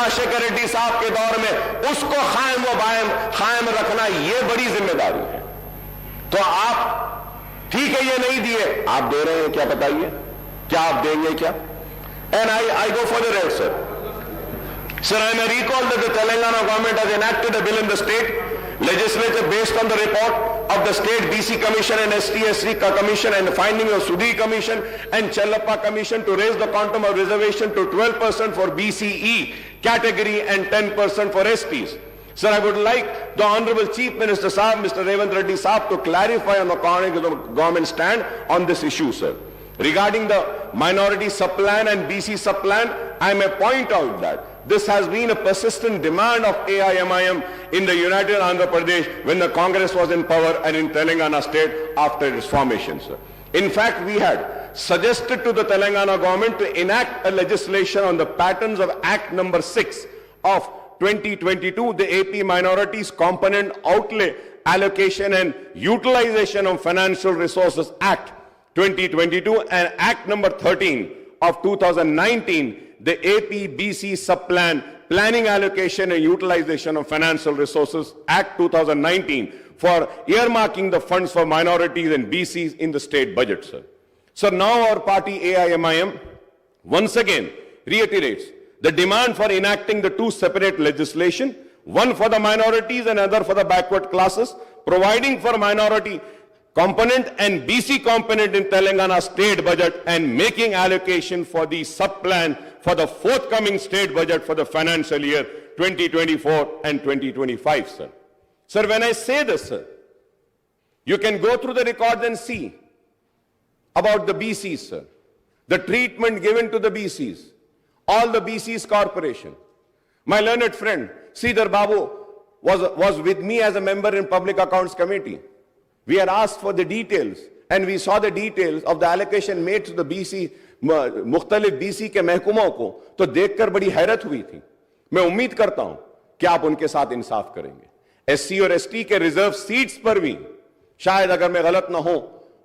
राजशेखर रेड्डी साहब के दौर में उसको कायम रखना यह बड़ी जिम्मेदारी है। तो आप ठीक है ये नहीं दिए, आप दे रहे हैं क्या बताइए, क्या आप देंगे क्या? And I go for the red sir. Sir, I may recall that the Telangana government has enacted a bill in the state legislature based on the report of the state BC Commission and ST/SC Commission and the findings of Sudhi Commission and Chellappa Commission to raise the quantum of reservation to 12% for BCE category and 10% for STs. Sir, I would like the Honorable Chief Minister Sahab, Mr. Revant Reddy Sahab, to clarify on the government stand on this issue, sir. Regarding the minority subplan and BC subplan, I may point out that this has been a persistent demand of AIMIM in the United Andhra Pradesh when the Congress was in power and in Telangana state after its formation, sir. In fact, we had suggested to the Telangana government to enact a legislation on the patterns of Act number 6 of 2022, the AP Minorities Component Outlay Allocation and Utilization of Financial Resources Act 2022 and Act number 13 of 2019, the AP BC Subplan Planning Allocation and Utilization of Financial Resources Act 2019 for earmarking the funds for minorities and BCs in the state budget, sir. So now our party AIMIM once again reiterates the demand for enacting the two separate legislation, one for the minorities and another for the backward classes, providing for minority component and BC component in Telangana state budget and making allocation for the sub-plan for the forthcoming state budget for the financial year 2024 and 2025, sir. Sir, when I say this, sir, you can go through the records and see about the BCs, sir. The treatment given to the BCs, all the BCs corporation. My learned friend, Sridhar Babu, was with me as a member in Public Accounts Committee. We had asked for the details and we saw the details of the allocation made to the BC, मुख्तलिफ BC के महकुमों को, तो देखकर बड़ी हैरत हुई थी. मैं उम्मीद करता हूं कि आप उनके साथ इंसाफ करेंगे. SC और ST के रिजर्व सीट्स पर भी शायद अगर मैं गलत ना हो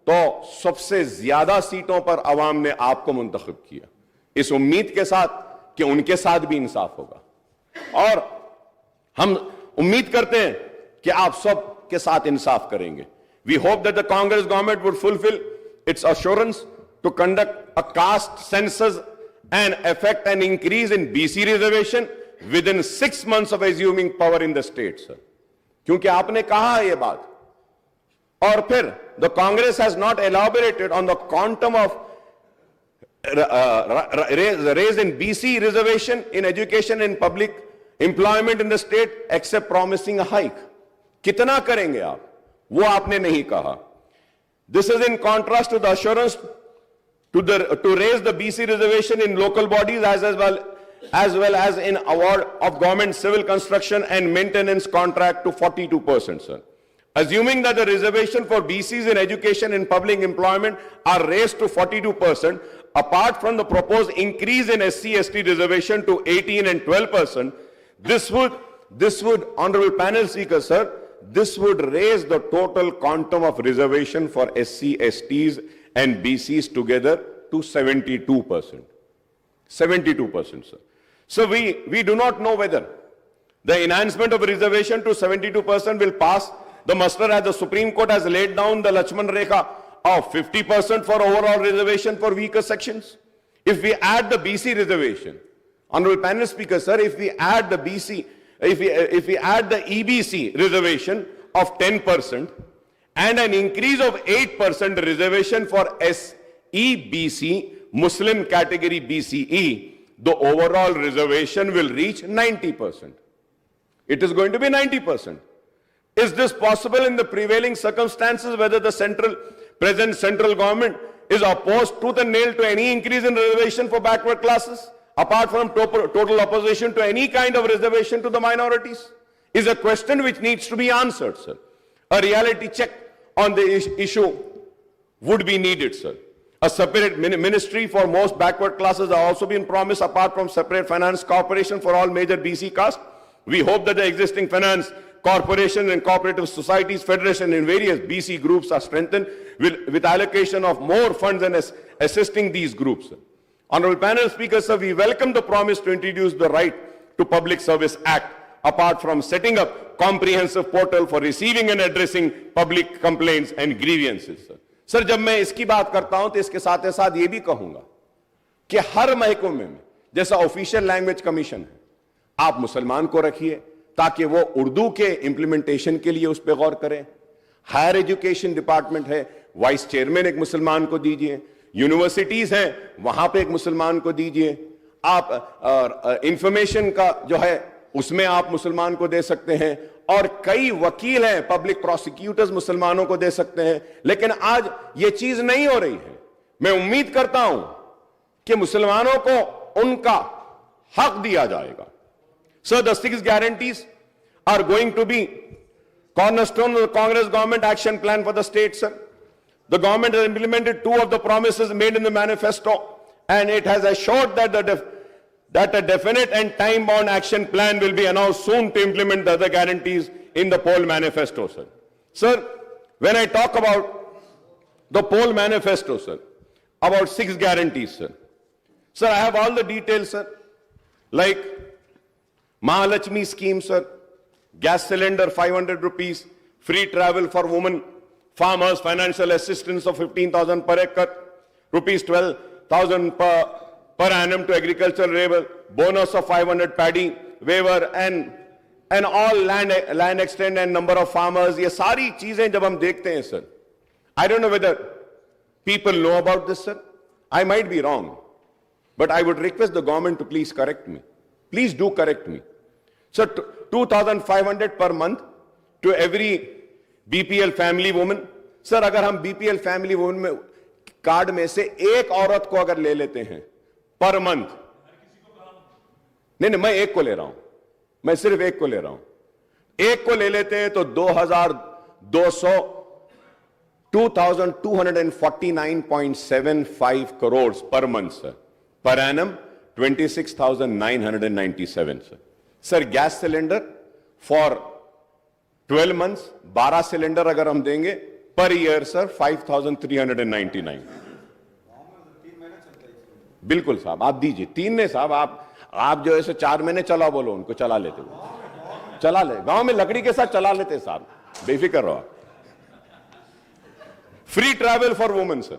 तो सबसे ज्यादा सीटों पर अवाम ने आपको मुंतखब किया. इस उम्मीद के साथ कि उनके साथ भी इंसाफ होगा और हम उम्मीद करते हैं कि आप सब के साथ इंसाफ करेंगे. We hope that the Congress government would fulfill its assurance to conduct a caste census and effect an increase in BC reservation within 6 months of assuming power in the state, sir. क्योंकि आपने कहा है ये बात और फिर the Congress has not elaborated on the quantum of raise in BC reservation in education and public employment in the state except promising a hike. कितना करेंगे आप, वो आपने नहीं कहा. This is in contrast to the assurance to raise the BC reservation in local bodies as well as in award of government civil construction and maintenance contract to 42%, sir. Assuming that the reservation for BCs in education and public employment are raised to 42%, apart from the proposed increase in SC/ST reservation to 18 and 12%, this would, Honorable Panel Speaker, sir, this would raise the total quantum of reservation for SC, STs and BCs together to 72%. 72%, sir. So we do not know whether the enhancement of reservation to 72% will pass the muster as the Supreme Court has laid down the Lakshman Rekha of 50% for overall reservation for weaker sections. If we add the BC reservation, Honorable Panel Speaker, sir, if we add the BC, if we add the EBC reservation of 10% and an increase of 8% reservation for SEBC, Muslim category BCE, the overall reservation will reach 90%. It is going to be 90%. Is this possible in the prevailing circumstances, whether the present central government is opposed tooth and nail to any increase in reservation for backward classes, apart from total opposition to any kind of reservation to the minorities? Is a question which needs to be answered, sir. A reality check on the issue would be needed, sir. A separate ministry for most backward classes are also being promised, apart from separate finance corporation for all major BC castes. We hope that the existing finance corporations and cooperative societies, federation in various BC groups are strengthened with allocation of more funds and assisting these groups. Honorable Panel Speaker, sir, we welcome the promise to introduce the right to Public Service Act, apart from setting up comprehensive portal for receiving and addressing public complaints and grievances. Sir, जब मैं इसकी बात करता हूं तो इसके साथ साथ ये भी कहूंगा कि हर महकमे में जैसा ऑफिशियल लैंग्वेज कमीशन है, आप मुसलमान को रखिए ताकि वो उर्दू के इंप्लीमेंटेशन के लिए उस पर गौर करें। हायर एजुकेशन डिपार्टमेंट है, वाइस चेयरमैन एक मुसलमान को दीजिए। यूनिवर्सिटीज हैं, वहां पे एक मुसलमान को दीजिए। आप इंफॉर्मेशन का जो है उसमें आप मुसलमान को दे सकते हैं, और कई वकील हैं, पब्लिक प्रोसिक्यूटर्स मुसलमानों को दे सकते हैं। लेकिन आज ये चीज नहीं हो रही है। मैं उम्मीद करता हूं कि मुसलमानों को उनका हक दिया जाएगा। Sir, the 6 guarantees are going to be cornerstone of the Congress government action plan for the state, sir. The government has implemented 2 of the promises made in the manifesto, and it has assured that a definite and time-bound action plan will be announced soon to implement the other guarantees in the poll manifesto, sir. Sir, when I talk about the poll manifesto, sir, about 6 guarantees, sir. Sir, I have all the details, sir. Like Mahalakshmi scheme, sir, gas cylinder 500 rupees, free travel for women, farmers, financial assistance of 15,000 per acre, rupees 12,000 per annum to agricultural labor, bonus of 500 paddy waiver, and all land extent and number of farmers. ये सारी चीजें जब हम देखते हैं, sir, I don't know whether people know about this, sir. I might be wrong, but I would request the government to please correct me. Please do correct me. So 2,500 per month to every BPL family woman. Sir, अगर हम BPL family woman में card में से एक औरत को अगर ले लेते हैं पर मंथ, नहीं, मैं एक को ले रहा हूं, मैं सिर्फ एक को ले रहा हूं, एक को ले लेते हैं तो 2,249.75 crores per month, sir. Per annum 26,997, sir. Sir, gas cylinder for 12 months 12 cylinder अगर हम देंगे पर ईयर, सर 5,399। बिल्कुल साहब, आप दीजिए। 3 ने साहब, आप जो ऐसे 4 महीने चला बोलो उनको, चला लेते हो, चला ले, गांव में लकड़ी के साथ चला लेते साहब, बेफिक्र रहो। Free travel for women, sir,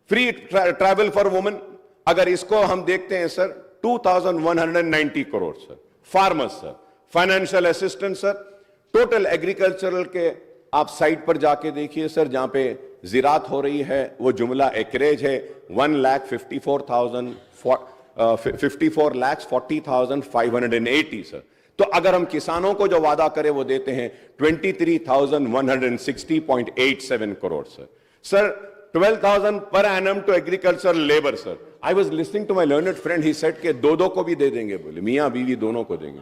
free travel for women अगर इसको हम देखते हैं sir 2,190 crore, sir. Farmers, sir, financial assistance, sir, total agricultural के आप साइट पर जाके देखिए सर, जहां पे जिरात हो रही है वो जुमला एकरेज है 1,54,40,580, सर। तो अगर हम किसानों को जो वादा करें वो देते हैं 23,160.87 crore, sir. Sir, 12,000 per annum to agricultural labor, sir. I was listening to my learned friend, he said कि 2 को भी दे देंगे, बोले मियां बीवी दोनों को देंगे।